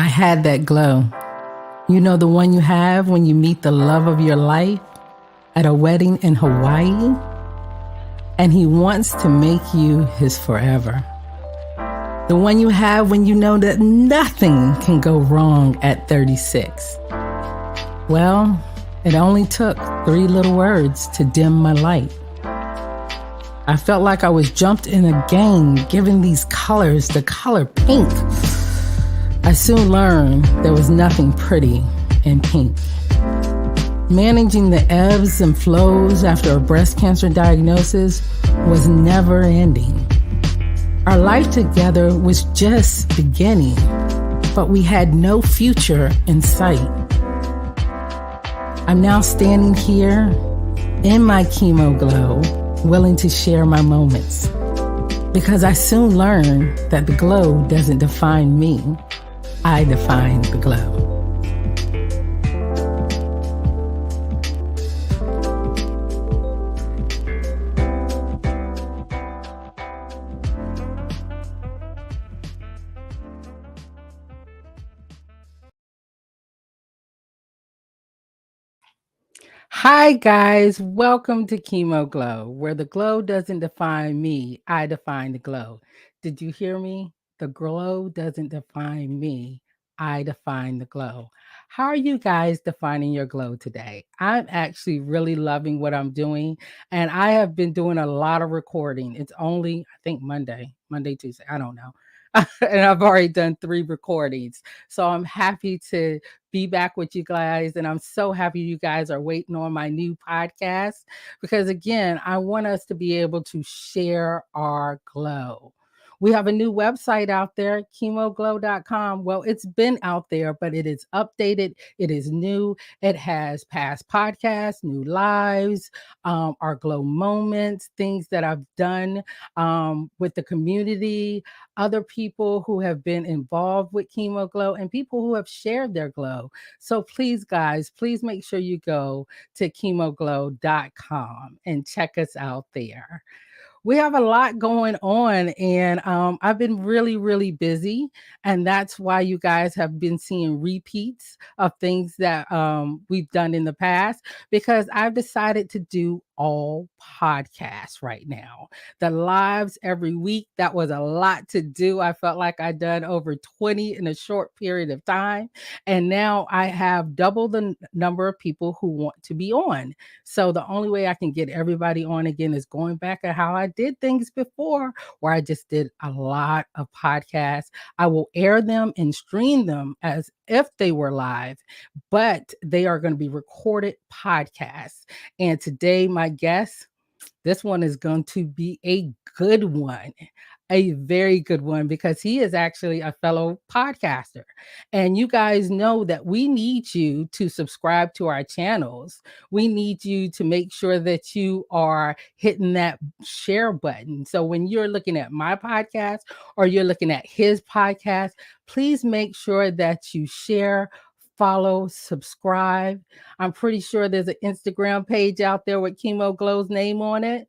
had that glow. You know, the one you have when you meet the love of your life at a wedding in Hawaii? And he wants to make you his forever. The one you have when you know that nothing can go wrong at 36. Well, it only took 3 little words to dim my light. I felt like I was jumped in a game, given these colors, the color pink. I soon learned there was nothing pretty in pink. Managing the ebbs and flows after a breast cancer diagnosis was never ending. Our life together was just beginning, but we had no future in sight. I'm now standing here in my chemo glow, willing to share my moments, because I soon learned that the glow doesn't define me. I define the glow. Hi guys, welcome to Chemo Glow, where the glow doesn't define me, I define the glow. Did you hear me? The glow doesn't define me, I define the glow. How are you guys defining your glow today? I'm actually really loving what I'm doing, and I have been doing a lot of recording. It's only, I think Monday, Tuesday, I don't know. And I've already done 3 recordings. So I'm happy to be back with you guys. And I'm so happy you guys are waiting on my new podcast because, again, I want us to be able to share our glow. We have a new website out there, chemoglow.com. Well, it's been out there, but it is updated. It is new. It has past podcasts, new lives, our glow moments, things that I've done with the community, other people who have been involved with Chemo Glow, and people who have shared their glow. So please, guys, please make sure you go to chemoglow.com and check us out there. We have a lot going on, and I've been really, really busy, and that's why you guys have been seeing repeats of things that we've done in the past, because I've decided to do all podcasts right now. The lives every week, that was a lot to do. I felt like I'd done over 20 in a short period of time, and now I have double the number of people who want to be on. So the only way I can get everybody on again is going back at how I did things before, where I just did a lot of podcasts. I will air them and stream them as if they were live, but they are going to be recorded podcasts. And today, my guest, this one is going to be a good one, a very good one, because he is actually a fellow podcaster. And you guys know that we need you to subscribe to our channels. We need you to make sure that you are hitting that share button. So when you're looking at my podcast or you're looking at his podcast, please make sure that you share, follow, subscribe. I'm pretty sure there's an Instagram page out there with Chemo Glow's name on it.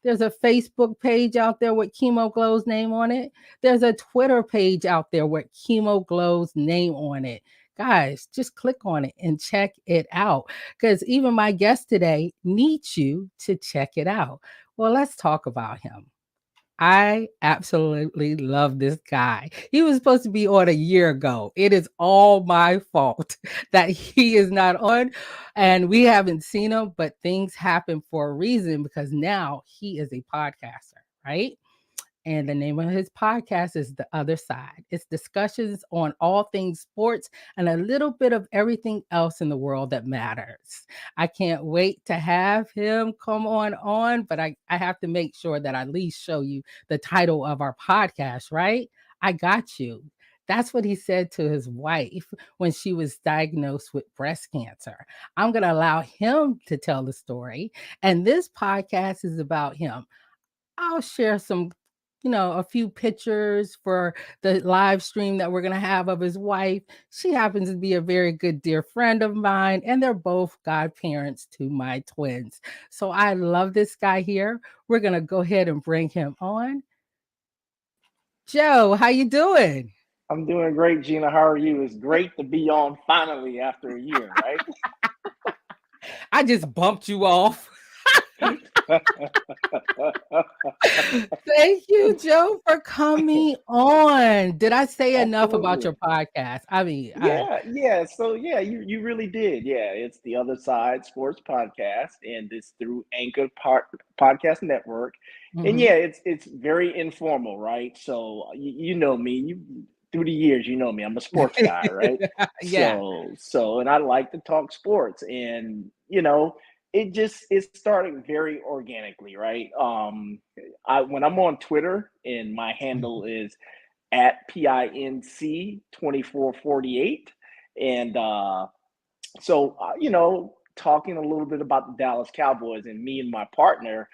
There's a Facebook page out there with Chemo Glow's name on it. There's a Twitter page out there with Chemo Glow's name on it. Guys, just click on it and check it out, because even my guest today needs you to check it out. Well, let's talk about him. I absolutely love this guy. He was supposed to be on a year ago. It is all my fault that he is not on, and we haven't seen him, but things happen for a reason, because now he is a podcaster, right? And the name of his podcast is The Other Side. It's discussions on all things sports and a little bit of everything else in the world that matters. I can't wait to have him come on, but I have to make sure that I at least show you the title of our podcast, right? I got you. That's what he said to his wife when she was diagnosed with breast cancer. I'm going to allow him to tell the story. And this podcast is about him. I'll share some, a few pictures for the live stream that we're going to have of his wife. She happens to be a very good dear friend of mine, and they're both godparents to my twins. So I love this guy here. We're going to go ahead and bring him on. Joe, how you doing? I'm doing great, Gina. How are you? It's great to be on finally after a year, right? I just bumped you off. Thank you, Joe, for coming on. Did I say enough about your Absolutely. podcast? I mean, I Yeah. So yeah, you really did. Yeah, it's the Other Side Sports Podcast, and it's through Anchor Podcast Network. And mhm. yeah, it's very informal, right? So you know me, you through the years, you know me. I'm a sports guy, right? Yeah. So, and I like to talk sports, and it started very organically, right? I when I'm on Twitter, and my handle Mhm. is at PINC 2448. And talking a little bit about the Dallas Cowboys, and me and my partner,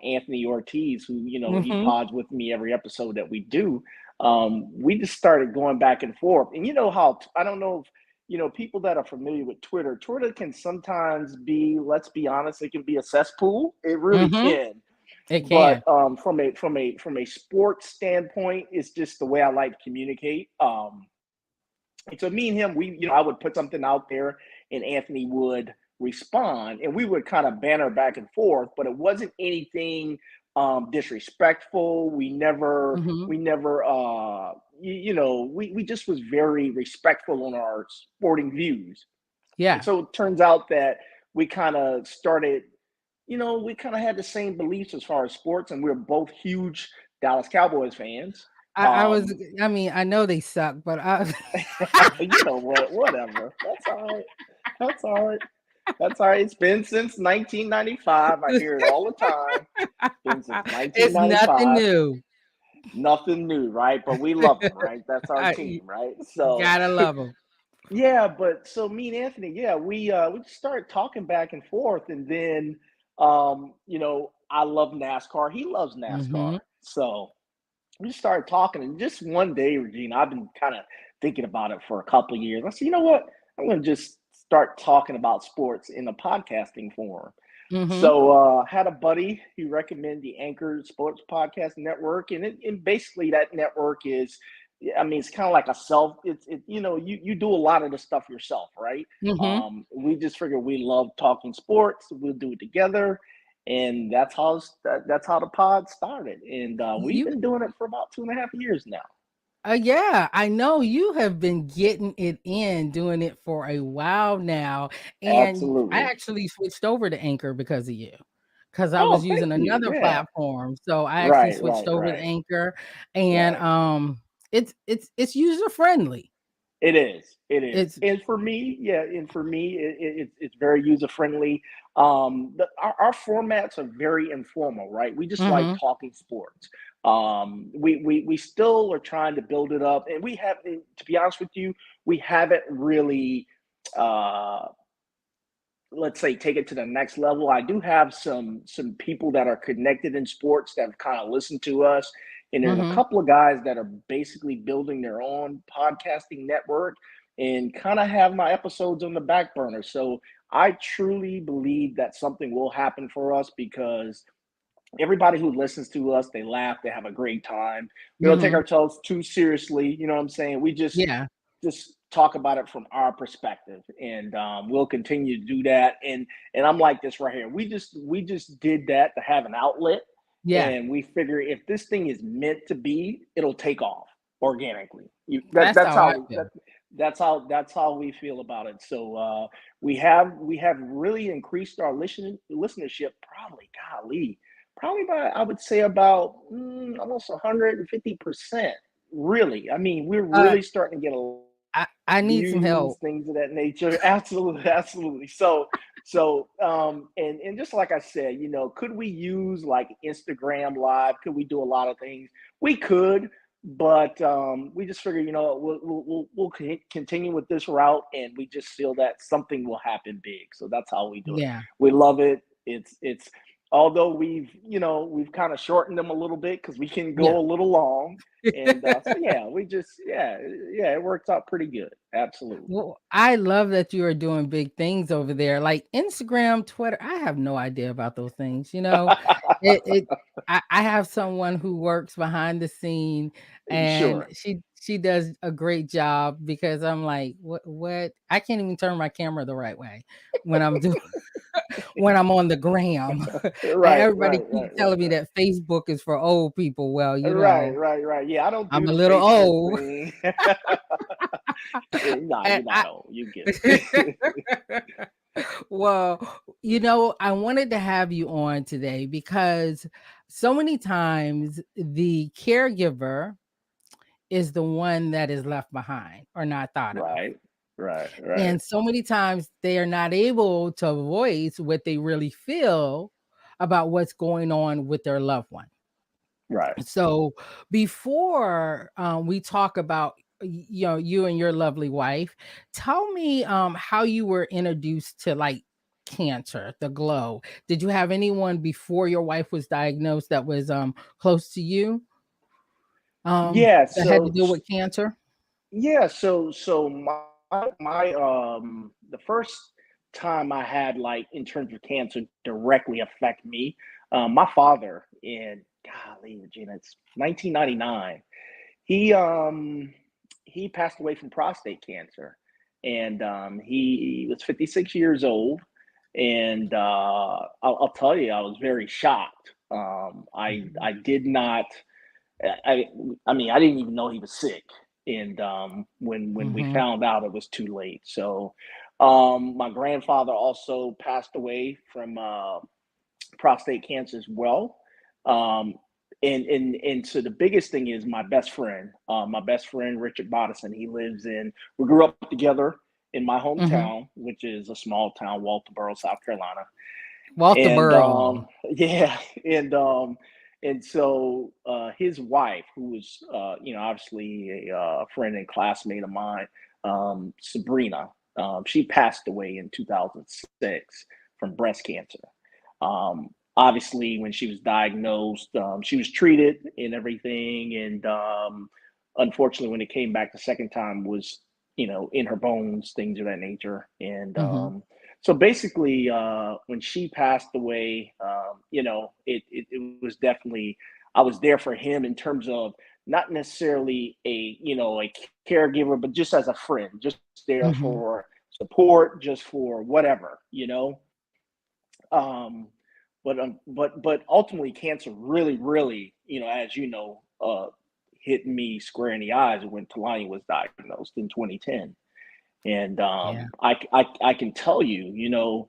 Anthony Ortiz, who, he Mhm. pods with me every episode that we do. We just started going back and forth. And you know how, I don't know if, people that are familiar with Twitter can sometimes be, let's be honest, it can be a cesspool. It really Mhm. can. It But can. from a sports standpoint, it's just the way I like to communicate. And so me and him, I would put something out there, and Anthony would respond, and we would kind of banter back and forth, but it wasn't anything disrespectful. Mhm. We never, we just was very respectful on our sporting views. And Yeah. so it turns out that we kind of started, we kind of had the same beliefs as far as sports, and we are both huge Dallas Cowboys fans. I was Um, I mean, I know they suck, but I you know what? Whatever. That's all right. That's all right. That's all right. It's been since 1995. I hear it all the time. It's been since it's nothing 1995. new. Nothing new, right? But we love them, right? That's our You team, right? So gotta love them. yeah, but so me and Anthony, yeah, we just started talking back and forth, and then I love NASCAR. He loves NASCAR. Mhm. So we started talking, and just one day, Regina, I've been kind of thinking about it for a couple of years. I said, you know what? I'm going to just start talking about sports in a podcasting form. Mhm. So, had a buddy who recommended the Anchor Sports Podcast Network, and basically that network is, I mean, it's kind of like a self. You do a lot of the stuff yourself, right? Mhm. We just figured we love talking sports. We'll do it together, and that's how the pod started. And we've You been doing it for about 2.5 years now. yeah, I know you have been getting it in, doing it for a while now, and I Absolutely. actually switched over to Anchor because of you, because I was Oh, using thank you. another Yeah. platform, so I actually Right. switched Right. over to Right. Anchor, and, Right. it's user friendly. It is. It is. It's And for me, yeah, and for me, it's very user friendly. Our formats are very informal, right? We just like mhm, talking sports. We still are trying to build it up, and we have, to be honest with you, we haven't really, uh, let's say, take it to the next level. I do have some people that are connected in sports that have kind of listened to us, and there's a mhm, couple of guys that are basically building their own podcasting network, and kind of have my episodes on the back burner. So I truly believe that something will happen for us, because everybody who listens to us, they laugh, they have a great time. We don't take mhm, ourselves too seriously. You know what I'm saying? We yeah, just talk about it from our perspective, and we'll continue to do that. And I'm like this right here. We just did that to have an outlet, yeah, and we figure if this thing is meant to be, it'll take off organically. that's how I feel. That's how we feel about it. So we have really increased our listenership, probably by, I would say, about almost 150%. Really, I mean, we're Uh, really starting to get a lot I of need some views, help. things of that nature. Absolutely, absolutely. And just like I said, could we use like Instagram Live? Could we do a lot of things? We could, but we just figure, we'll continue with this route, and we just feel that something will happen big. So that's how we do it. Yeah. We love it. It's Although we've kind of shortened them a little bit, because we can Yeah. go a little long. And so yeah, yeah, it works out pretty good. Absolutely. Well, I love that you are doing big things over there, like Instagram, Twitter. I have no idea about those things, you know? It I have someone who works behind the scene, and Sure. she does a great job because I'm like, what? I can't even turn my camera the right way when I'm doing when I'm on the gram. And Right, everybody right, keeps right, right, telling me right. that Facebook is for old people. Well, Right, right, right. Yeah, I don't I'm do a the little Facebook old. thing. Yeah, nah, And you're not old. You get it. well, I wanted to have you on today because so many times the caregiver is the one that is left behind or not thought of. Right, right, right, And so many times they are not able to voice what they really feel about what's going on with their loved one. right. So before we talk about you and your lovely wife, tell me how you were introduced to like cancer, the glow. Did you have anyone before your wife was diagnosed that was close to you Yeah, that had to so deal with cancer? yeah, so my the first time I had like in terms of cancer directly affect me, my father in golly, Regina, it's 1999. He he passed away from prostate cancer, and he was 56 years old. And I'll tell you, I was very shocked. I did not. I I mean, I didn't even know he was sick, and when we Mm-hmm. found out, it was too late. So, my grandfather also passed away from prostate cancer as well. Um, and so the biggest thing is my best friend Richard Bodison. He lives in. We grew up together in my Mm-hmm. hometown, which is a small town, Walterboro, South Carolina. And Walterboro. yeah, and so his wife, who was obviously a friend and classmate of mine, Sabrina, she passed away in 2006 from breast cancer. Obviously, when she was diagnosed, she was treated and everything, and unfortunately, when it came back the second time, was in her bones, things of that nature, and Mm-hmm. so basically, when she passed away, it was definitely I was there for him in terms of not necessarily a caregiver, but just as a friend, just there Mm-hmm. for support, just for whatever. Um, but ultimately, cancer really, as you know, hit me square in the eyes when Telonya was diagnosed in 2010. And Yeah. I can tell you,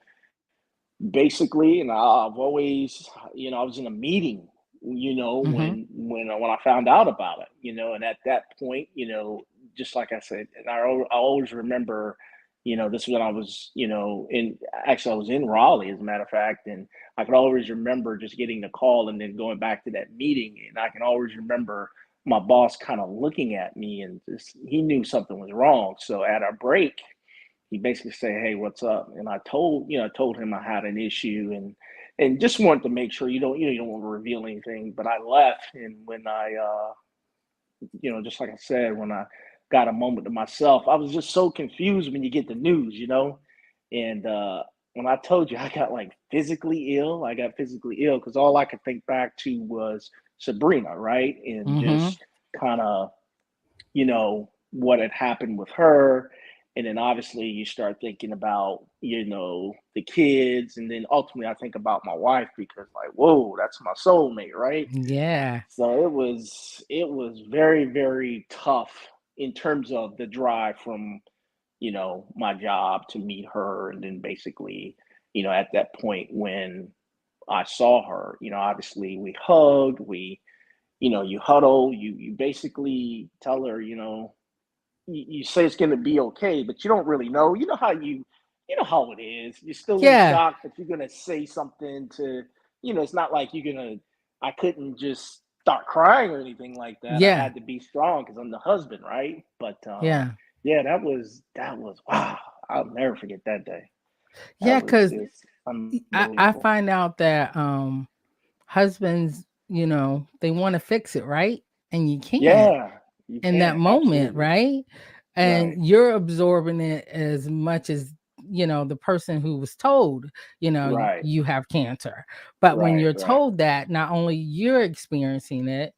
basically, and I've always, I was in a meeting, Mm-hmm. when I found out about it, and at that point, just like I said, and I always remember, this is when I was, I was in Raleigh, as a matter of fact, and I could always remember just getting the call and then going back to that meeting, and I can always remember my boss kind of looking at me and just, he knew something was wrong. So at our break, he basically said, "Hey, what's up?" And I told him I had an issue, and just wanted to make sure you don't want to reveal anything. But I left, and when I, just like I said, when I got a moment to myself, I was just so confused when you get the news. And when I told you I got like physically ill, I got physically ill because all I could think back to was Sabrina, right? And Mm-hmm. just kind of what had happened with her. And then obviously you start thinking about, the kids. And then ultimately I think about my wife because like, whoa, that's my soulmate, right? Yeah. So it was very, very tough in terms of the drive from, my job to meet her. And then basically, at that point when I saw her, obviously we hugged, you huddle, you basically tell her, you say it's going to be okay, but you don't really know. You know how it is. You're still in Yeah. shock, but you're going to say something to, it's not like you're going to, I couldn't just start crying or anything like that. I Yeah. had to be strong because I'm the husband, right? But Yeah. yeah, that was, wow. I'll never forget that day. That Yeah, was because just I unbelievable. find out that husbands, they want to fix it, right? And you can't Yeah, you in that can't. moment, Absolutely. right? Right. And you're absorbing it as much as the person who was told, Right. you have cancer. But when Right. you're Right. told that, not only you're experiencing it,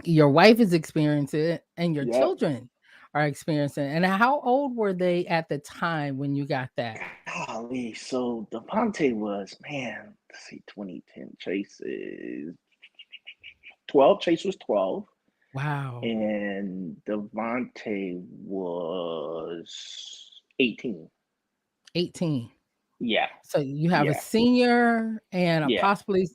your wife is experiencing it and your Yep. children are experiencing it. And how old were they at the time when you got that? Golly, so Devontae was, man, let's see, 2010. Chase is 12. Chase was 12. Wow. And Devontae was 18. 18. Yeah. So you have a Yeah. senior and a Yeah. possibly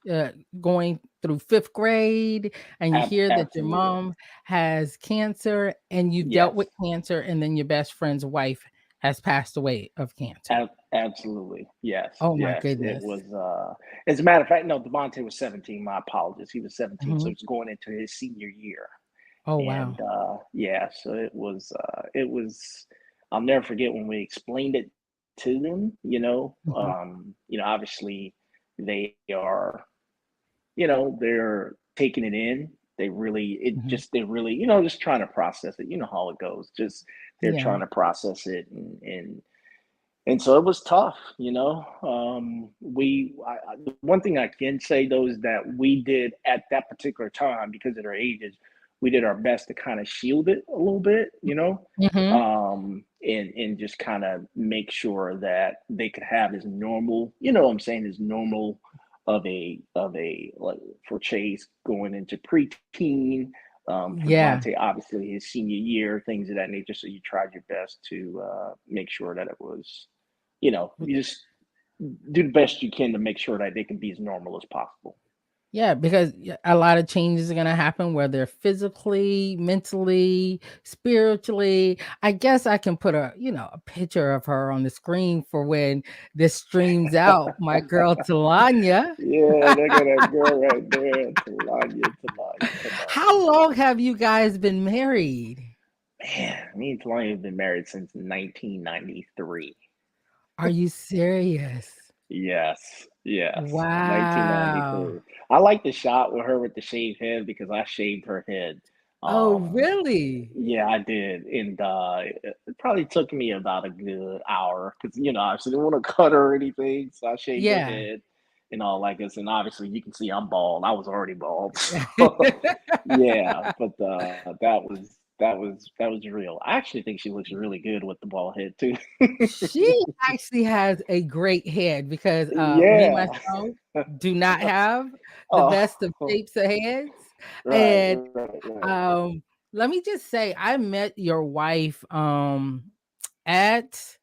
going through fifth grade, and you hear that your Absolutely. mom has cancer and you've dealt Yes. with cancer, and then your best friend's wife has passed away of cancer. Absolutely. Yes. Oh my Yes. It goodness. was as a matter of fact, no, Devontae was 17. My apologies. He was 17. So Mhm. he's going into his senior year. Oh And wow. yeah, so it was I'll never forget when we explained it to them, Mhm. obviously they are, they're taking it in. Mhm. They really, just trying to process it. You know how it goes. Just they're Yeah. trying to process it, and so it was tough. The one thing I can say though is that we did at that particular time, because of their ages, we did our best to kind of shield it a little bit, Mhm. and just kind of make sure that they could have as normal, you know what I'm saying, as normal of a like for Chase going into preteen, for Yeah. Devontae, obviously his senior year, things of that nature. So you tried your best to make sure that it was, you just do the best you can to make sure that they can be as normal as possible. Yeah, because a lot of changes are gonna happen, whether physically, mentally, spiritually. I guess I can put a picture of her on the screen for when this streams out. My girl Telonya. Yeah, look at that girl right there. Telonya, Telonya, Telonya. How long have you guys been married? Man, me and Telonya have been married since 1993. Are you serious? Yes, yes, Wow. 1993. I like the shot with her with the shaved head because I shaved her head. Oh, Um, really? yeah, I did, and it probably took me about a good hour because obviously didn't want to cut her or anything, so I shaved her Yeah. head and all like this. And obviously, you can see I'm bald. I was already bald, so yeah. But that was real. I actually think she looks really good with the bald head too. She actually has a great head because, me, Yeah. myself, do not have the best of Oh, shapes of heads, right, and, right, right. let me just say, I met your wife, at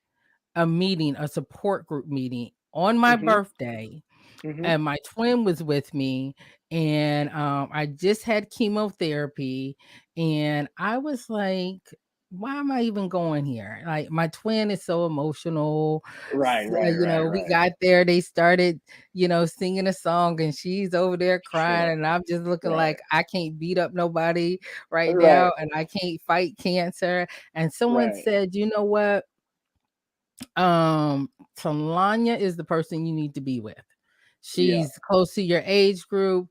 a meeting, a support group meeting on my Mhm, birthday, mhm. and my twin was with me, and I just had chemotherapy, and I was like, why am I even going here? Like, my twin is so emotional. Right, right, right, We right. got there, they started, singing a song, and she's over there crying, Sure. and I'm just looking Right. like I can't beat up nobody right Right, now, and I can't fight cancer. And someone right. said, you know what? Talanya is the person you need to be with. Yeah. She's close to your age group.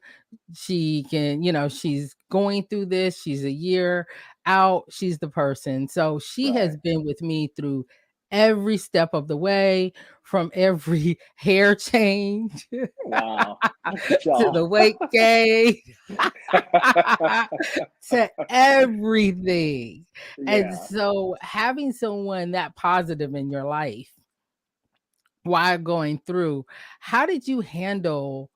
She can, she's going through this. She's a year out. She's the person. So she Right. has been with me through every step of the way, from every hair change Wow. Look at to y'all. the weight gain to everything. And Yeah. so having someone that positive in your life while going through, how did you handle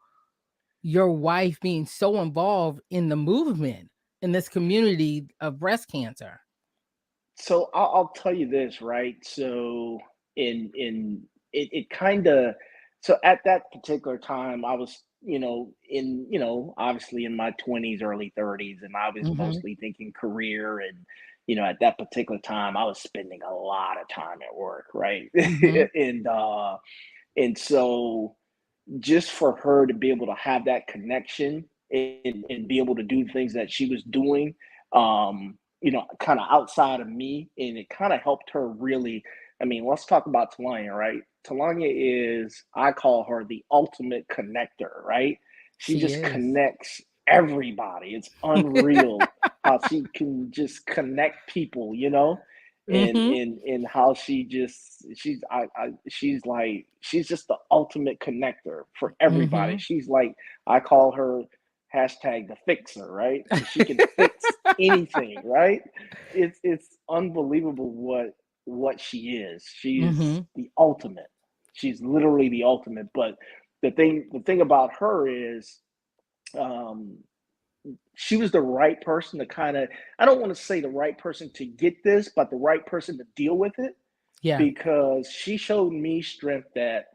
your wife being so involved in the movement in this community of breast cancer? So I'll tell you this, right? So in it kind of so at that particular time, I was, obviously in my 20s, early 30s, and I was Mhm, mostly thinking career. And at that particular time, I was spending a lot of time at work, right? mhm. And so just for her to be able to have that connection and be able to do things that she was doing, kind of outside of me, and it kind of helped her really. I mean, let's talk about Talanya, right? Talanya is, I call her the ultimate connector, right? She She just is. connects everybody. It's unreal how she can just connect people, and Mhm, how she's just the ultimate connector for everybody. mhm. She's like, I call her hashtag the fixer, right? Because she can fix anything, right? It's unbelievable what she is. She is Mhm. the ultimate. She's literally the ultimate. But the thing about her is, um, she was the right person to kind of, I don't want to say the right person to get this, but the right person to deal with it, Yeah. because she showed me strength that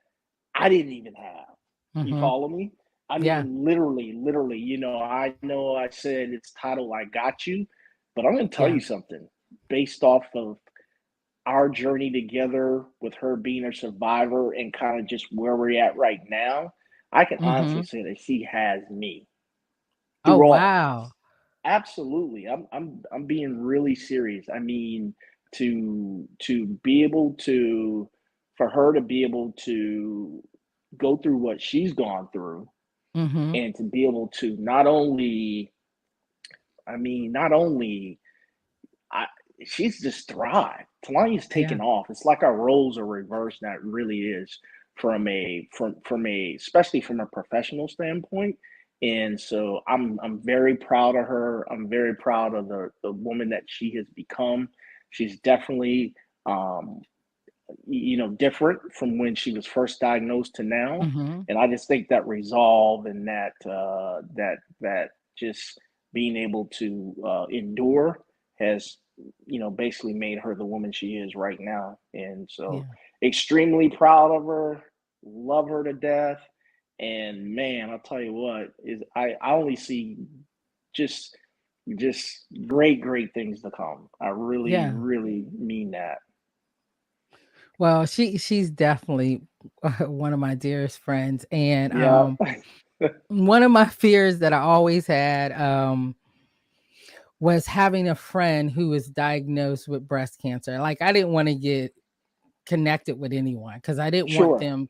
I didn't even have. You Mhm. follow me? I Yeah. mean, literally, I know I said it's titled I Got You, but I'm going to tell Yeah. you something based off of our journey together with her being a survivor and kind of just where we're at right now. I can honestly Mhm. say that she has me Oh, through all of wow. this. Absolutely. I'm being really serious. I mean, to be able to for her to be able to go through what she's gone through, Mhm. and to be able to not only, not only I she's just thrived. Telonya's Yeah. taken off. It's like our roles are reversed. That really is, from a especially from a professional standpoint. And so I'm very proud of her. I'm very proud of the woman that she has become. She's definitely, um, different from when she was first diagnosed to now. Mhm. And I just think that resolve and that just being able to endure has, basically made her the woman she is right now. And so Yeah. extremely proud of her, love her to death. And man, I'll tell you what, is I only see just just great things to come. I really, Yeah. really mean that. Well, she's definitely one of my dearest friends, and Yeah. one of my fears that I always had was having a friend who was diagnosed with breast cancer. Like I didn't want to get connected with anyone because I didn't want Sure. them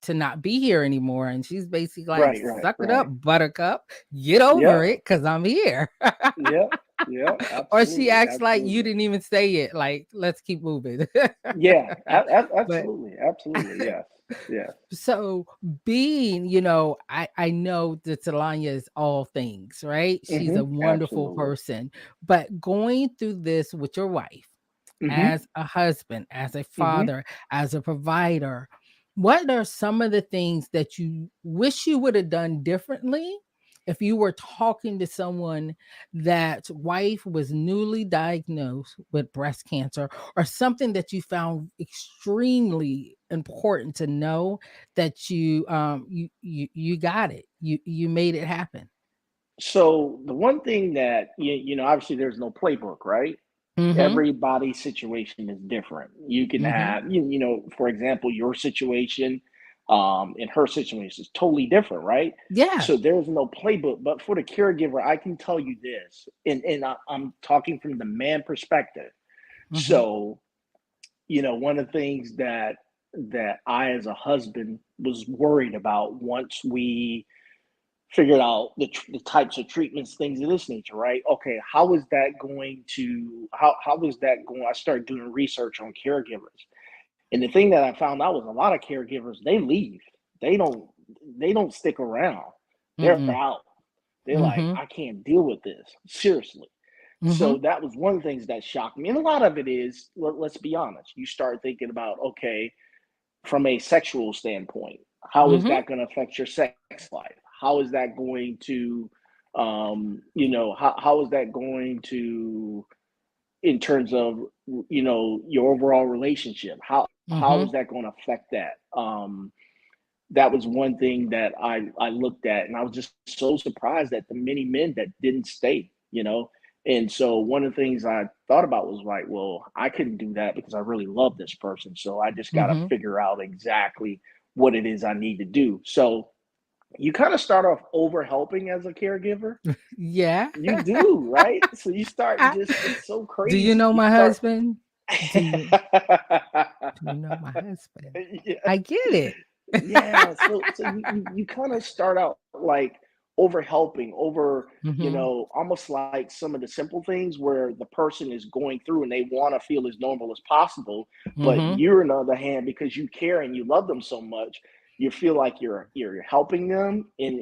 to not be here anymore. And she's basically like, Right, right, "Suck it up, right. Buttercup, get over Yeah, it, because I'm here." yeah, yeah, Or she absolutely, acts like you absolutely. didn't even say it. Like, let's keep moving. Yeah, But absolutely, absolutely, yes, yes. so being, I know that Telonya is all things, right? She's a Mhm, wonderful absolutely. person. But going through this with your wife, Mhm, as a husband, as a mhm. father, as a provider, what are some of the things that you wish you would have done differently if you were talking to someone that wife was newly diagnosed with breast cancer, or something that you found extremely important to know that you got it. You made it happen. So, the one thing that obviously there's no playbook, right? Mhm. Everybody's situation is different. You can Mhm. have, for example, your situation, and her situation is totally different, right? Yeah. So there's no playbook. But for the caregiver, I can tell you this, and I'm talking from the man perspective. Mhm. So, one of the things that I, as a husband, was worried about once we figured out the types of treatments, things of this nature, right? Okay, how is that going? I started doing research on caregivers, and the thing that I found out was a lot of caregivers, they leave, they don't they don't stick around, they're Mm-mm. out. They're like, Mhm. I can't deal with this, seriously. So Mhm. that was one of the things that shocked me, and a lot of it is, let's be honest. You start thinking about, okay, from a sexual standpoint, how is Mhm. that going to affect your sex life? How is that going to, how is that going to, in terms of, your overall relationship? How is Mhm. that going to affect that? That was one thing that I looked at, and I was just so surprised at the many men that didn't stay. And so one of the things I thought about was like, well, I couldn't do that because I really love this person. So I just got to Mhm. figure out exactly what it is I need to do. So you kind of start off over helping as a caregiver. Yeah. You do, right? So you start just, it's so Do you crazy. know You my start, husband? Do you know my husband? yeah. I get it. Yeah, so you kind of start out like over helping, over, Mhm. almost like some of the simple things where the person is going through and they want to feel as normal as possible. But Mhm. you're, on the other hand, because you care and you love them so much, you feel like you're helping them, in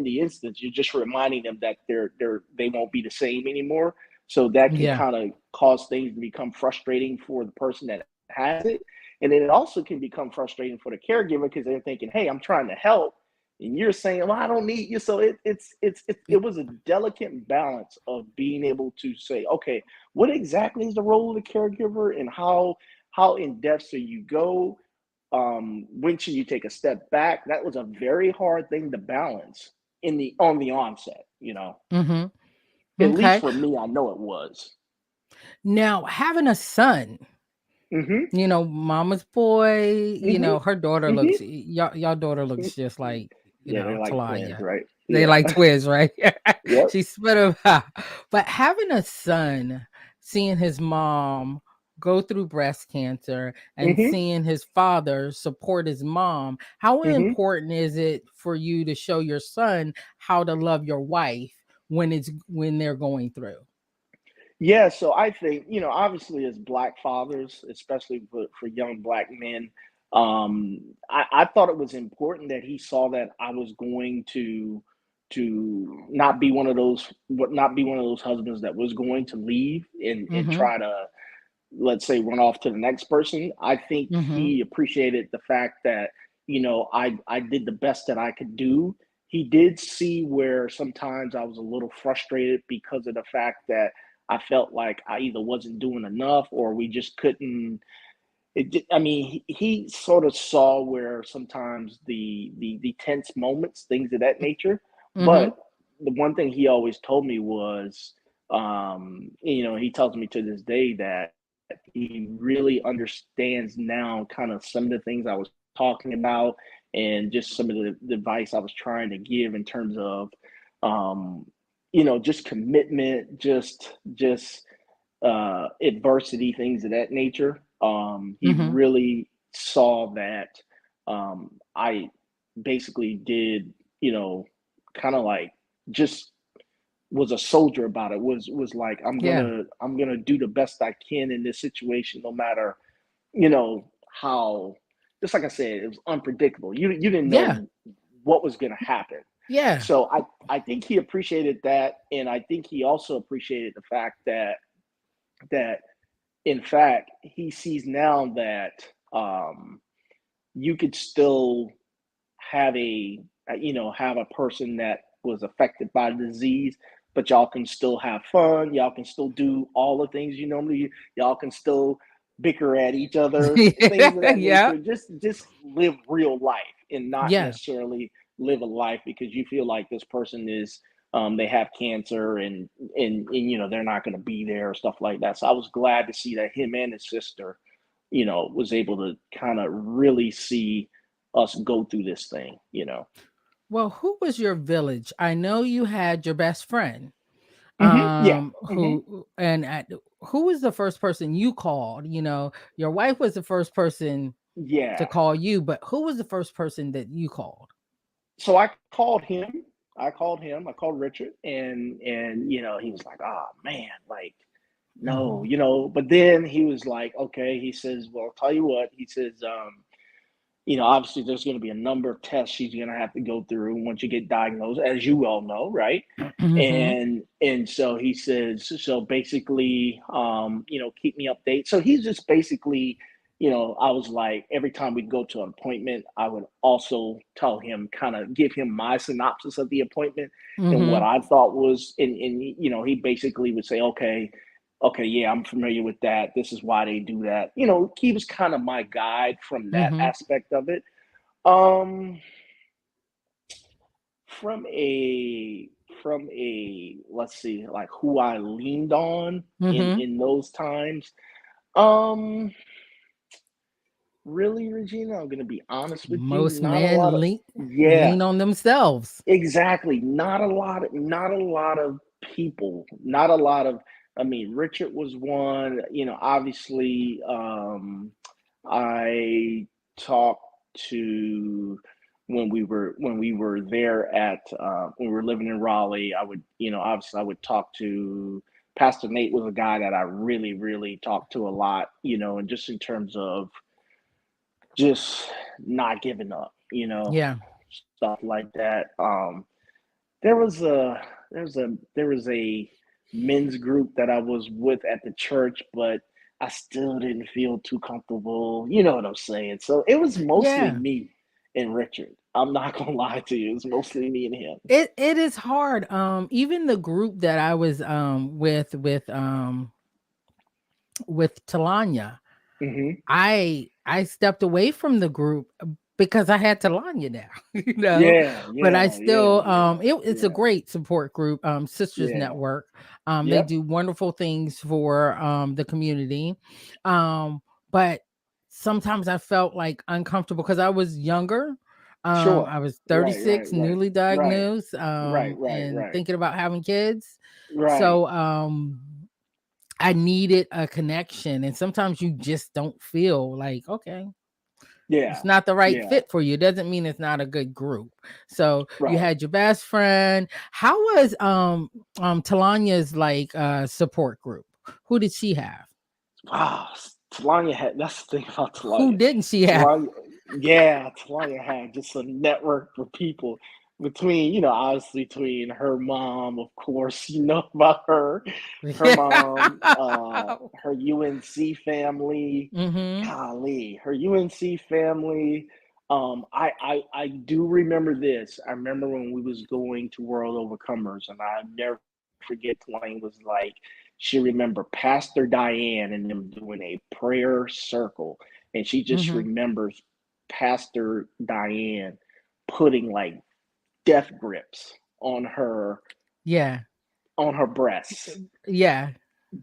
the instance, you're just reminding them that they won't be the same anymore. So that can Yeah. kind of cause things to become frustrating for the person that has it. And then it also can become frustrating for the caregiver because they're thinking, hey, I'm trying to help. And you're saying, well, I don't need you. So it Y- was a delicate balance of being able to say, okay, what exactly is the role of the caregiver, and how in depth should you go? When should you take a step back? That was a very hard thing to balance in the on the onset. Mhm. At least Okay. for me, I know it was. Now, having a son, Mm-hmm. mama's boy, Mm-hmm. her daughter Mm-hmm. looks y'all daughter looks just like, Yeah, they're like twins, Telonya. right? They Yeah. like twins, right? Yep. She spit him out. But having a son, seeing his mom go through breast cancer and Mm-hmm. seeing his father support his mom, how Mm-hmm. important is it for you to show your son how to love your wife when they're going through? Yeah, so I think, obviously as black fathers, especially for young black men, I thought it was important that he saw that I was going to not be one of those husbands that was going to leave and Mhm. try to, let's say, run off to the next person. I think Mhm. he appreciated the fact that, I did the best that I could do. He did see where sometimes I was a little frustrated because of the fact that I felt like I either wasn't doing enough or we just couldn't. I mean, he sort of saw where sometimes the tense moments, things of that nature. But Mhm. the one thing he always told me was, he tells me to this day that he really understands now kind of some of the things I was talking about, and just some of the advice I was trying to give in terms of, um, just commitment, just adversity, things of that nature. He Mhm. really saw that I basically did, kind of like just was a soldier about it. Was like Yeah. I'm gonna do the best I can in this situation, no matter how. Just like I said, it was unpredictable. You didn't Yeah. know what was gonna happen. Yeah. So I think he appreciated that, and I think he also appreciated the fact that in fact, he sees now that you could still have have a person that was affected by the disease, but y'all can still have fun. Y'all can still do all the things you normally do. Y'all can still bicker at each other, things of that Yeah. nature. Just live real life and not Yeah. necessarily live a life because you feel like this person is they have cancer and they're not going to be there or stuff like that. So I was glad to see that him and his sister, was able to kind of really see us go through this thing. Well, who was your village? I know you had your best friend. Yeah. Who was the first person you called? Your wife was the first person to Yeah. call you, but who was the first person that you called? So I called him. I called him. I called Richard, and he was like, "Oh man, like no, Mhm. But then he was like, "Okay." He says, "Well, I'll tell you what." He says, obviously there's going to be a number of tests she's going to have to go through once you get diagnosed, as you all know, right? Mhm. And so he says, so basically, keep me updated. So he's just basically, I was like, every time we'd go to an appointment, I would also tell him, kind of give him my synopsis of the appointment and what Mhm. I thought was, and he basically would say, okay, yeah, I'm familiar with that. This is why they do that. He was kind of my guide from that Mhm. aspect of it. Um, from a let's see, like who I leaned on Mhm. in those times. Um, really, Regina, I'm gonna be honest with you. Most Not a lot men of yeah, lean on themselves. exactly. Not a lot of people. Not a lot of. I mean, Richard was one. Obviously, I talked to when we were there at when we were living in Raleigh. I would obviously I would talk to Pastor Nate was a guy that I really really talked to a lot. And just in terms of just not giving up. you know, Yeah. stuff like that. There was a there was a men's group that I was with at the church, but I still didn't feel too comfortable. You know what I'm saying? So it was mostly Yeah. me and Richard. I'm not gonna lie to you. It was mostly me and him. It is hard. Even the group that I was with Telonya, Hmm. I stepped away from the group because I had Telonya now, you know. Yeah, But I yeah, yeah, still yeah, it's a yeah, great support group, Sisters yeah. Network. They Yep. do wonderful things for the community. Um, but sometimes I felt like uncomfortable because I was younger. Sure. I was Right, right, 36, right, newly right, diagnosed, right, right, and right, thinking about having kids. right. So I needed a connection. And sometimes you just don't feel like, okay, it's Yeah, not the right yeah, fit for you. It doesn't mean it's not a good group. So you right. had your best friend. How was Talania's like support group? Who did she have? Wow, Telonya had that's the thing about Who Telonya. didn't she have? Telonya, yeah, Telonya had just a network of people between, obviously between her mom, of course, you know about her mom, Yeah. her UNC family, Mm-hmm. golly, her UNC family. I do remember this. I remember when we was going to World Overcomers, and I never forget Twain was like, she remember Pastor Diane and them doing a prayer circle, and she just Mm-hmm. remembers Pastor Diane putting like death grips Yeah. on her breasts Yeah.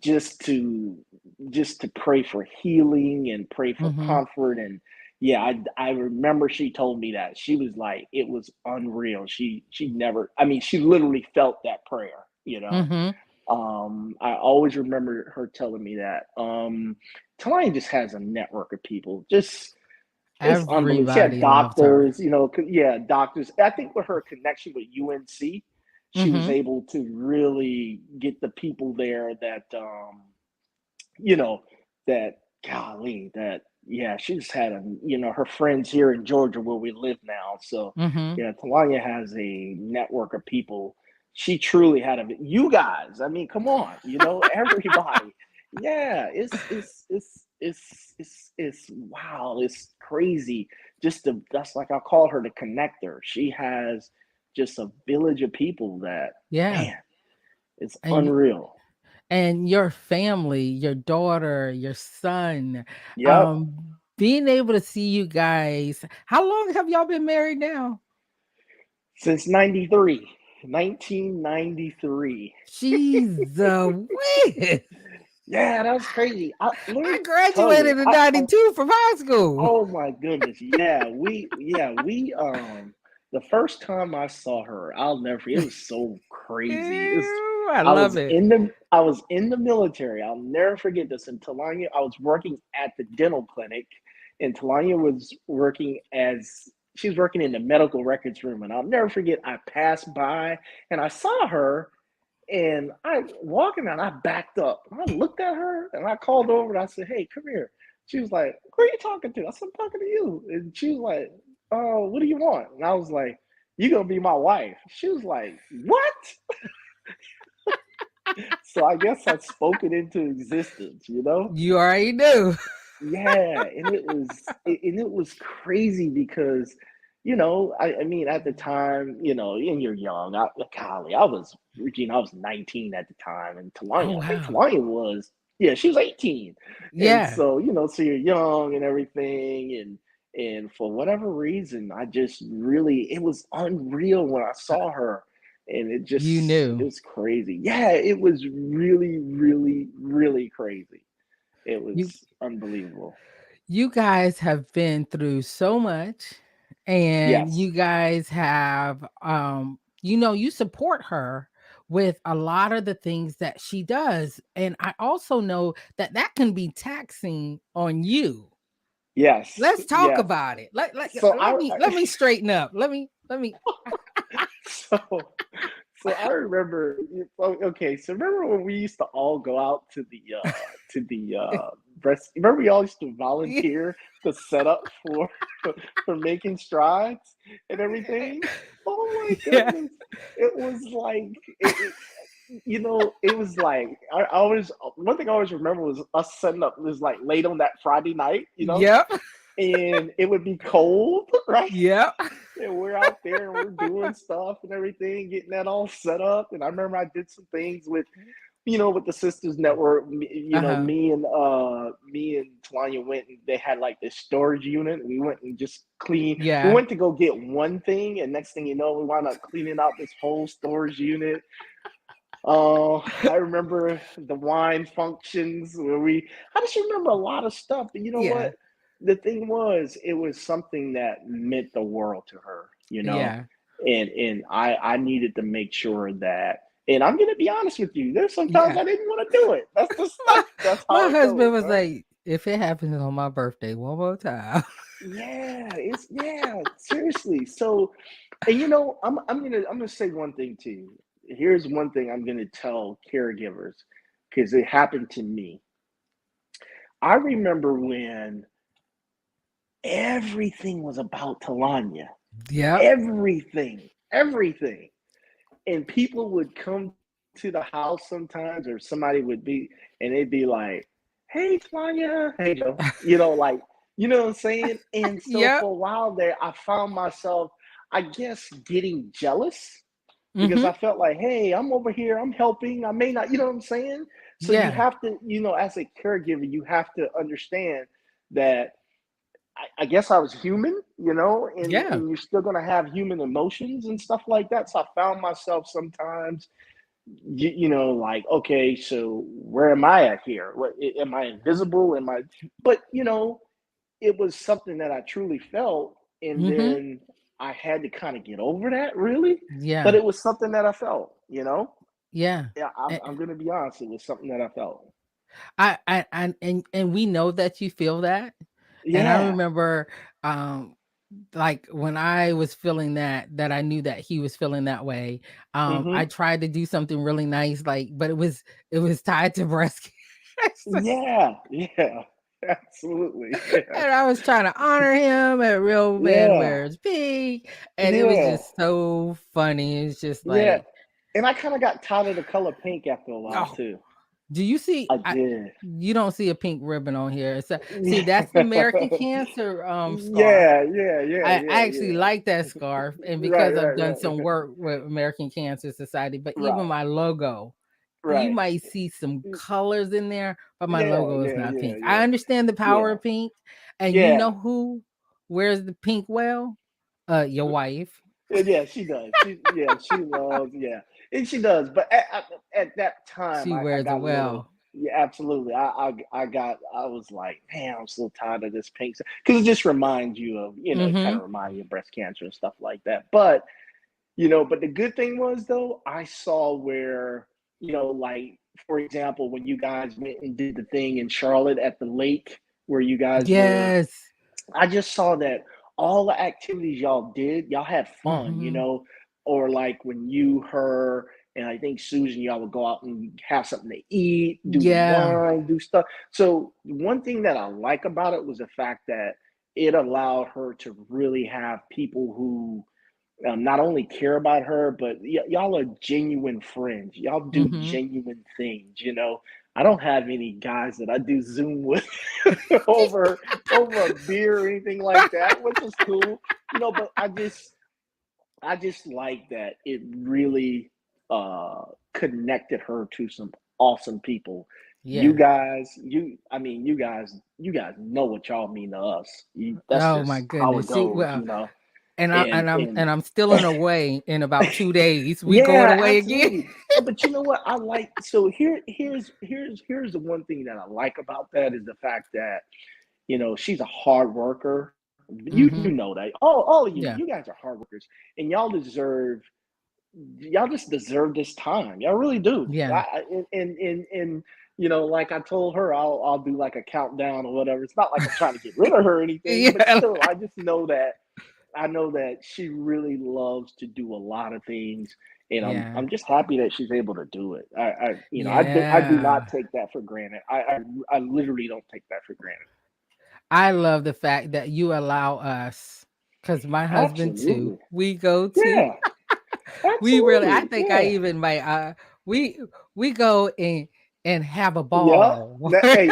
just to pray for healing and pray for Mm-hmm. comfort. And yeah, I remember she told me that she was like, it was unreal. She never, I mean, she literally felt that prayer. Mm-hmm. I always remember her telling me that. Talani just has a network of people. Just it's unbelievable. She had Everybody loves her. doctors, yeah, doctors. I think with her connection with UNC, she was Mm-hmm. able to really get the people there that you know, that golly, that yeah, she just had her friends here in Georgia where we live now. So Mm-hmm. yeah, Talanya has a network of people. She truly had you guys. I mean, come on, everybody. Yeah, it's wow, it's crazy. That's like I call her the connector. She has just a village of people that Yeah. man, it's And unreal. and your family, your daughter, your son, Yep. being able to see you guys. How long have y'all been married now? Since 93, 1993. She's a whiz. Yeah, that's crazy. Let I me tell you, graduated in 92 from high school. oh my goodness. Yeah, we the first time I saw her, I'll never forget, it was so crazy. Ew, I love it. I was in the military. I'll never forget this. In Telonya, I was working at the dental clinic, and Telonya was working as she was working in the medical records room. And I'll never forget, I passed by and I saw her, and I walking and I backed up. And I looked at her and I called over and I said, "Hey, come here." She was like, "Who are you talking to?" I said, "I'm talking to you." And she was like, "Oh, what do you want?" And I was like, "You gonna be my wife?" She was like, "What?" So I guess I spoke it into existence. You already knew. Yeah, and it was crazy because, I mean, at the time, and you're young. Golly, Regina, I was 19 at the time, and Oh Talanya, I think wow. Talanya was, yeah, she was 18, and Yeah. so so you're young and everything, and for whatever reason, I just really, it was unreal when I Uh, saw her, and You it knew. was crazy. Yeah, it was really, really, really crazy. It You was unbelievable. you guys have been through so much, and Yes. you guys have you support her with a lot of the things that she does, and I also know that that can be taxing on you. Yes. Let's talk Yes. about it. let, let, So let me let me straighten up. Let me so So I remember, okay, so remember when we used to all go out to the breast, remember we all used to volunteer to set up for for making strides and everything? Oh my Yeah. goodness. It was like it was like I always one thing I always remember was us setting up. It was like late on that Friday night, Yep. and it would be cold, right? Yep. And we're out there and we're doing stuff and everything, getting that all set up. And I remember I did some things with, with the Sisters Network. Uh-huh. Me and Telonya went and they had like this storage unit. We went and just clean. We Yeah. went to go get one thing, and next thing you know, we wound up cleaning out this whole storage unit. I remember the wine functions where I just remember a lot of stuff. But you know what? Yeah. The thing was, it was something that meant the world to her. Yeah. And I needed to make sure that, and I'm gonna be honest with you, there's sometimes Yeah. I didn't want to do it. That's just My that's how my it husband goes, was right? like, if it happens on my birthday one more time. Yeah, seriously. So, and I'm gonna say one thing to you. Here's one thing I'm gonna tell caregivers because it happened to me. I remember when everything was about Talanya, Yep. everything, and people would come to the house sometimes, or somebody would be, and they'd be like, "Hey, Talanya, hey, Joe," like, you know what I'm saying? And so Yep. for a while there, I found myself, I guess, getting jealous because Mm-hmm. I felt like, hey, I'm over here, I'm helping. I may not, you know what I'm saying? So you Yeah. have to, as a caregiver, you have to understand that I guess I was human, Yeah. and you're still going to have human emotions and stuff like that. So I found myself sometimes, like, okay, so where am I at here? What am I invisible? But it was something that I truly felt, and Mm-hmm. then I had to kind of get over that, really. But Yeah. it was something that I felt. Yeah. Yeah, And I'm gonna be honest. It was something that I felt. and we know that you feel that. And I Yeah. remember like when I was feeling that I knew that he was feeling that way. I Hmm. tried to do something really nice, like, but it was tied to breast cancer. Yeah. Yeah. Absolutely. Yeah. And I was trying to honor him at Real Man Yeah. Wears Pink, and it was Yeah. just so funny. It's just Yeah. like, And I kind of got tired of the color pink after a while oh, too. do you see? I did. You don't see a pink ribbon on here. So, see, Yeah. that's the American Cancer scarf. Yeah. Yeah. Yeah. I Yeah. actually Yeah. like that scarf, and Right. because I've Right. done some Right. work with American Cancer Society, but even Right. my logo, you Right. might see some colors in there, but my Yeah. logo is Yeah. not Yeah. pink. I Yeah. understand the power Yeah. of pink, and you Yeah. know who wears the pink well? Your wife. Yeah, she does. She loves, yeah, and she does. But at that time, She I wears it got a little, well. yeah, absolutely. I was like, man, I'm so tired of this pink because it just reminds you of, it kind Mhm. of reminds you of breast cancer and stuff like that. But the good thing was though, I saw where, like for example, when you guys went and did the thing in Charlotte at the lake where you guys were, Yes. I just saw that all the activities y'all did, y'all had fun, Mhm. or like when you, her, and I think Susan, y'all would go out and have something to eat, do the Yeah. wine, do stuff. So one thing that I like about it was the fact that it allowed her to really have people who not only care about her, but y'all are genuine friends. Y'all do Mhm. genuine things. I don't have any guys that I do Zoom with over a beer or anything like that, which is cool. But I just like that it really connected her to some awesome people. You Yeah. guys, you guys know what y'all mean to us. That's Oh my just how it goodness. She goes, well, and and I'm still on away in about 2 days. We going yeah, away again. absolutely. But you know what? I like so here's the one thing that I like about that is the fact that she's a hard worker. You Mhm. know that. All of you Yeah. guys are hard workers, and y'all just deserve this time. Y'all really do. Yeah. And like I told her, I'll do like a countdown or whatever. It's not like I'm trying to get rid of her or anything, but Yeah. still, I know that she really loves to do a lot of things, and Yeah. I'm just happy that she's able to do it. I do not Yeah. take that for granted. I literally don't take that for granted. I love the fact that you allow us, because my husband too, Absolutely. we go to Yeah. we really, I Absolutely. think I Yeah. even might we we go and have a Yeah. ball. Hey,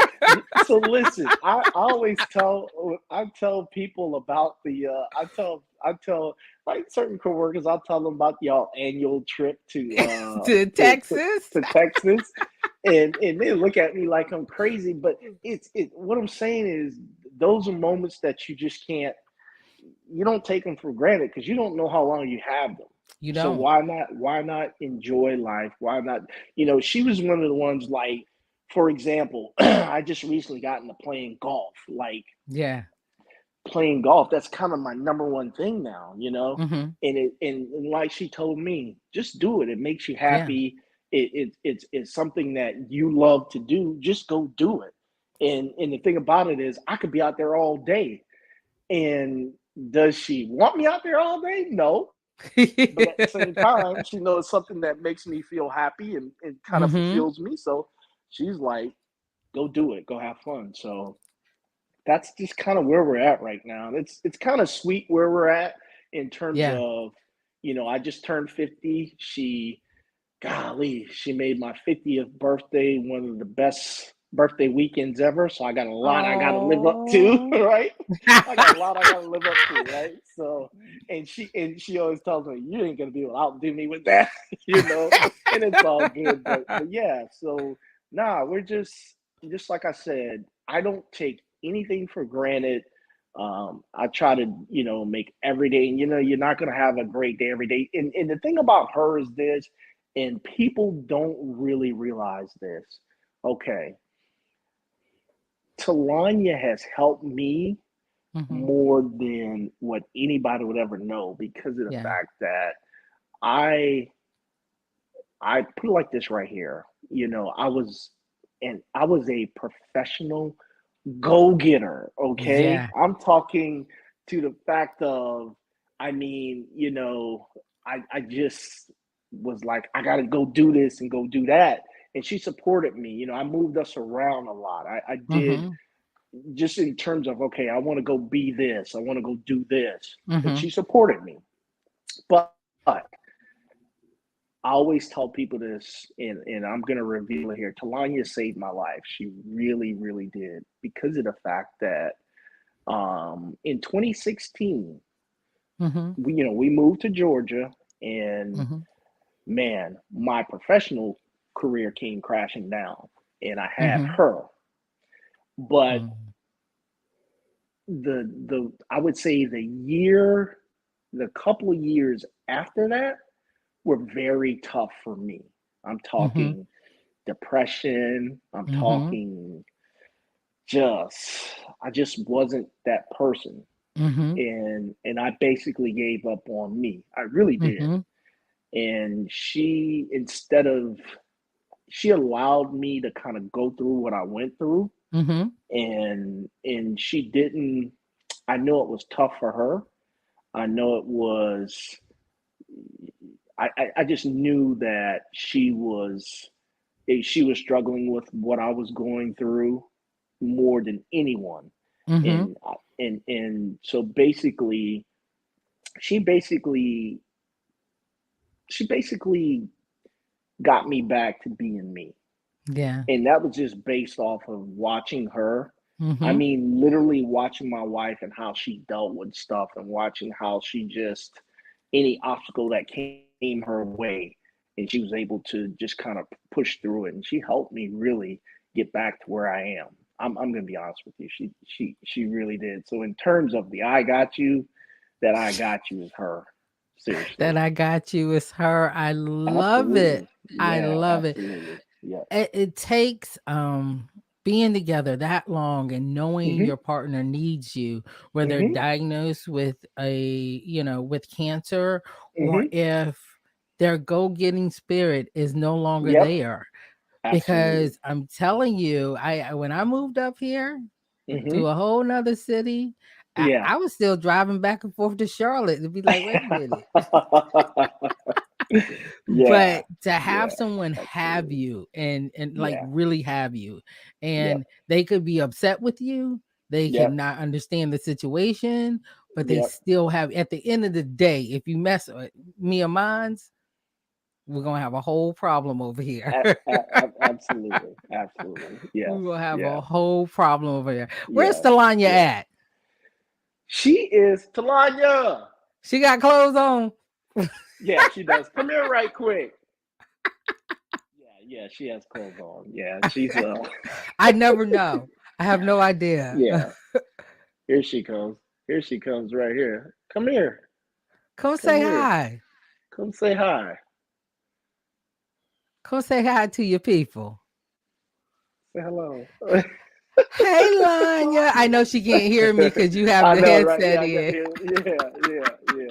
so listen, I tell people about I tell like certain coworkers, I'll tell them about y'all annual trip To Texas. to Texas, and they look at me like I'm crazy. But what I'm saying is those are moments that you don't take them for granted because you don't know how long you have them. You So don't. why not enjoy life? Why not? She was one of the ones like, for example, I just recently got into playing golf. Like Yeah. playing golf, that's kind of my number one thing now. Mhm. And like she told me, just do it. It makes you Yeah. happy. It's something that you love to do. Just go do it. And the thing about it is I could be out there all day. And does she want me out there all day? No. But at the same time, she knows something that makes me feel happy and kind of Mhm. fulfills me. So she's like, go do it, go have fun. So that's just kind of where we're at right now. It's kind of sweet where we're at in terms Yeah. of, I just turned 50. Golly, she made my 50th birthday one of the best birthday weekends ever. So I got a lot I got to live up to, Oh. right? I got a lot I got to live up to, right? So, and she always tells me, "You ain't gonna be able to outdo me with that," you know. And it's all good, but yeah. So, nah, we're just like I said. I don't take anything for granted. I try to, make every day, and you're not gonna have a great day every day. And the thing about her is this, and people don't really realize this. Okay, Telonya has helped me Mhm. more than what anybody would ever know because of the Yeah. fact that I I put it like this right here. I was a professional go getter. Okay, Yeah. I'm talking to the fact of, I just was like, I got to go do this and go do that, and she supported me. I moved us around a lot. I did Mhm. just in terms of, okay, I want to go be this, I want to go do this, and Mhm. she supported me. But I always tell people this, and I'm going to reveal it here. Telonya saved my life. She really, really did, because of the fact that in 2016, Mhm. we moved to Georgia, and Mhm. man, my professional career came crashing down, and I had Mhm. her. But Mhm. the I would say the couple of years after that were very tough for me. I'm Mhm. talking depression. I'm Mhm. talking just I just wasn't that person. Mhm. And I basically gave up on me. I really did. Mhm. And she allowed me to kind of go through what I went through, Mhm. and she didn't. I know it was tough for her. I know it was. I just knew that she was struggling with what I was going through more than anyone, Mhm. and so basically, she basically she basically got me back to being me. Yeah. And that was just based off of watching her. I Mhm. mean, literally watching my wife and how she dealt with stuff, and watching how she just, any obstacle that came her way, and she was able to just kind of push through it. And she helped me really get back to where I am. I'm gonna be honest with you. She really did. So in terms of the I got you, that I got you is her. That Seriously. I got you is her. I love it. Absolutely. I Yeah, love it. absolutely. Yes. It takes being together that long and knowing Mm-hmm. your partner needs you, whether Mm-hmm. diagnosed with with cancer, or Mm-hmm. if their go-getting spirit is no longer Yep. there. Absolutely. Because I'm telling you, when I moved up here to Mm-hmm. a whole nother city, Yeah. I was still driving back and forth to Charlotte to be like, wait a minute. Yeah, But to have yeah, someone have absolutely. you and like Yeah, really have you, yep, and they could be upset with you, they yep, cannot understand the situation, but they yep. still have, at the end of the day, if you mess with me or mine's, we're gonna have a whole problem over here. Absolutely, absolutely. Yes, We're gonna have yeah, a whole problem over here. Where's yes, Telonya yeah. at? She is Telonya. She got clothes on. Yeah, she does. Come here right quick. Yeah, yeah, she has clothes on. Yeah, she's I never know. I have no idea. yeah. Here she comes. Here she comes right here. Come here. Come Come say here. hi. Come say hi. Come say hi to your people. Say hello. Hey, Lanya. I know she can't hear me because you have I the know, right? headset Yeah, I got in. here. Yeah, yeah, yeah,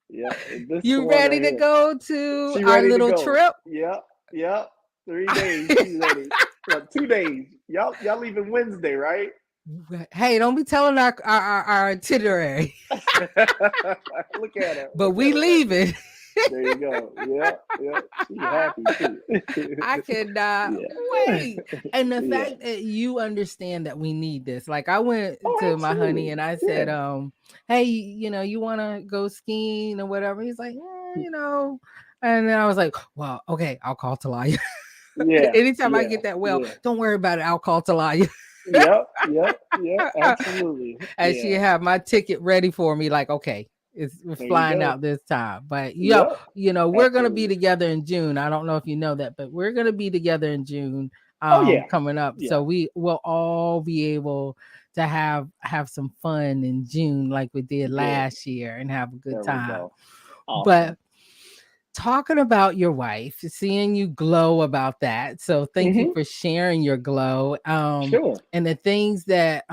yeah. This You one ready right to here. go to She our ready to little go. trip? Yep, yep. 3 days. She ready. 2 days. Y'all leaving Wednesday, right? Hey, don't be telling our itinerary, Look at her. but Look at we her right there. leaving. There you go. Yep, yep. She happy too. I cannot Yeah. wait. And the Yeah. fact that you understand that we need this. Like I went Oh, to my honey absolutely. and I said, Yeah. hey, you wanna go skiing or whatever? He's like, And then I was like, well, okay, I'll call Talia. Yeah. Anytime I Yeah. get that, well, Yeah. don't worry about it. I'll call Talia. Yep. Yep. Yep. Absolutely. And she Yeah. have my ticket ready for me, like, okay, we're There you flying go. out this time. But Yep. we're gonna be Absolutely. together in June. I don't know if you know that, but we're gonna be together in June Oh yeah. coming up. Yeah. So we will all be able to have some fun in June like we did Good. last year and have a good There we time. go. Awesome. But talking about your wife, seeing you glow about that. So thank you Mm-hmm. for sharing your glow. Sure. And the things that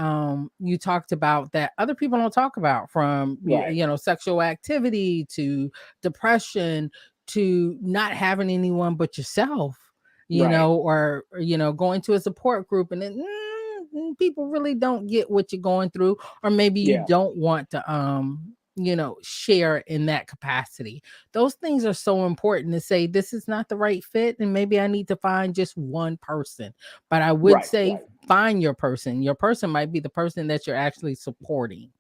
you talked about that other people don't talk about, from Right. sexual activity to depression to not having anyone but yourself, Right. or going to a support group, and then people really don't get what you're going through, or maybe you Yeah. don't want to share in that capacity. Those things are so important to say this is not the right fit, and maybe I need to find just one person. But I would Right. say Right. find your person. Your person might be the person that you're actually supporting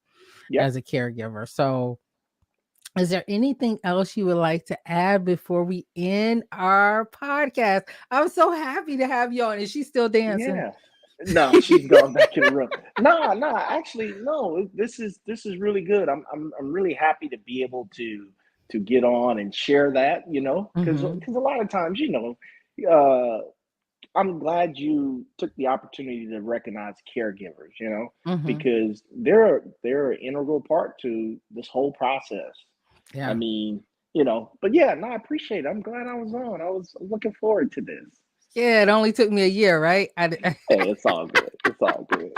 Yep. as a caregiver. So is there anything else you would like to add before we end our podcast? I'm so happy to have you on. Is she still dancing? Yeah. No, she's gone back in the room. No, no, actually, no. This is really good. I'm really happy to be able to get on and share that. Because Mm-hmm. a lot of times, uh, I'm glad you took the opportunity to recognize caregivers. Mm-hmm. Because they're an integral part to this whole process. I Yeah. mean, but yeah, no, I appreciate it. I'm glad I was on. I was looking forward to this. Yeah, it only took me a year, right? Hey, it's all good. It's all good.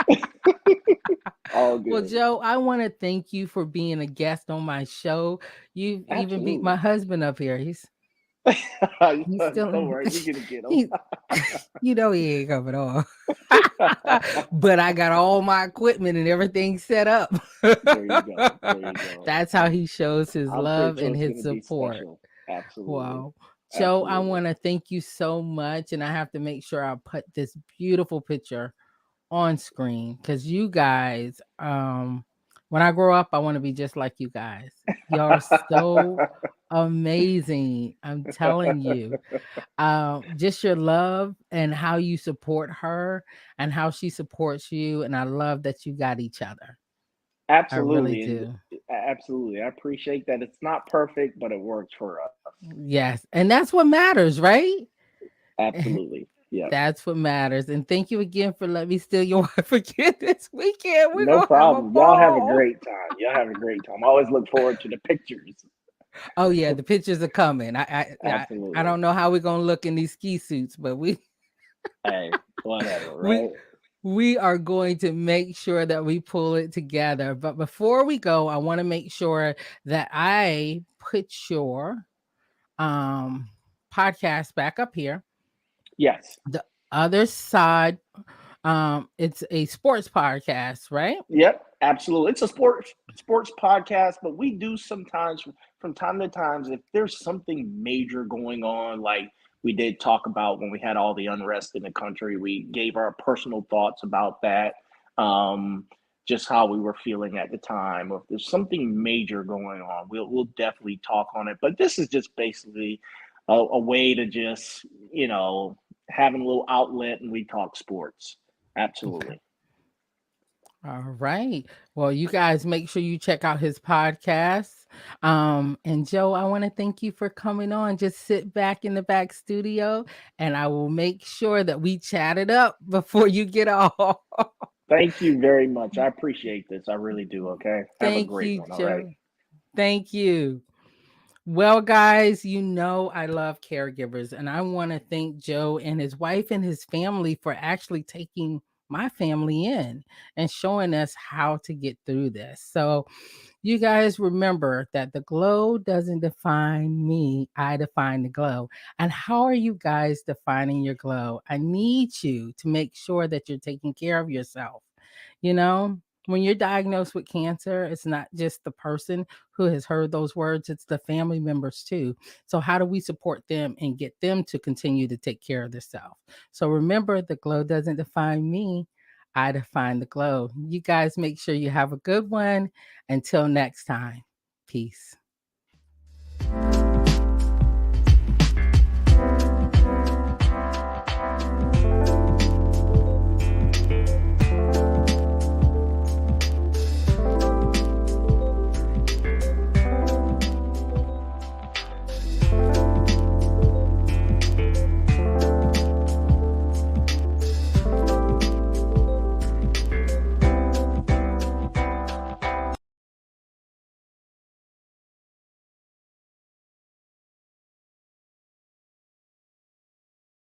All Well, good. Joe, I want to thank you for being a guest on my show. You've even beat my Absolutely. husband up here. He's still Don't worry, you're gonna get them. he he ain't coming on. But I got all my equipment and everything set up. There you go. There you go. That's how he shows his I'm pretty love sure and it's his gonna be support. special. Absolutely. Wow. Joe, I Absolutely. want to thank you so much. And I have to make sure I put this beautiful picture on screen, because you guys, when I grow up, I want to be just like you guys. Y'all are so amazing. I'm telling you. Just your love and how you support her and how she supports you. And I love that you got each other. I really Absolutely. And do. absolutely. I appreciate that it's not perfect, but it works for us. Yes. And that's what matters, right? Absolutely. Yep. That's what matters. And thank you again for letting me steal your wife again this weekend. We're No going to have a problem. Y'all have a ball. great time. Y'all have a great time. I always look forward to the pictures. Oh yeah, the pictures are coming. I Absolutely. don't know how we're gonna look in these ski suits, but we Hey, whatever, we right? we are going to make sure that we pull it together. But before we go, I want to make sure that I put your um podcast back up here. Yes. The other side, it's a sports podcast, right? Yep. Absolutely. It's a sports podcast, but we do sometimes from time to time if there's something major going on, like we did talk about when we had all the unrest in the country. We gave our personal thoughts about that, um, just how we were feeling at the time. Or if there's something major going on, we'll definitely talk on it. But this is just basically a way to just having a little outlet, and we talk sports. Okay. Absolutely. All right. Well, you guys make sure you check out his podcast. And Joe, I want to thank you for coming on. Just sit back in the back studio and I will make sure that we chat it up before you get off. Thank you very much. I appreciate this. I really do. Okay. Have a Thank great you, one. All right. Joe. Thank you. Well, guys, you know I love caregivers, and I want to thank Joe and his wife and his family for actually taking my family in and showing us how to get through this. So, you guys remember that the glow doesn't define me, I define the glow. And how are you guys defining your glow? I need you to make sure that you're taking care of yourself. You know, when you're diagnosed with cancer, it's not just the person who has heard those words, it's the family members too. So, how do we support them and get them to continue to take care of themselves? So, remember, the glow doesn't define me. I define the glow. You guys make sure you have a good one. Until next time, peace.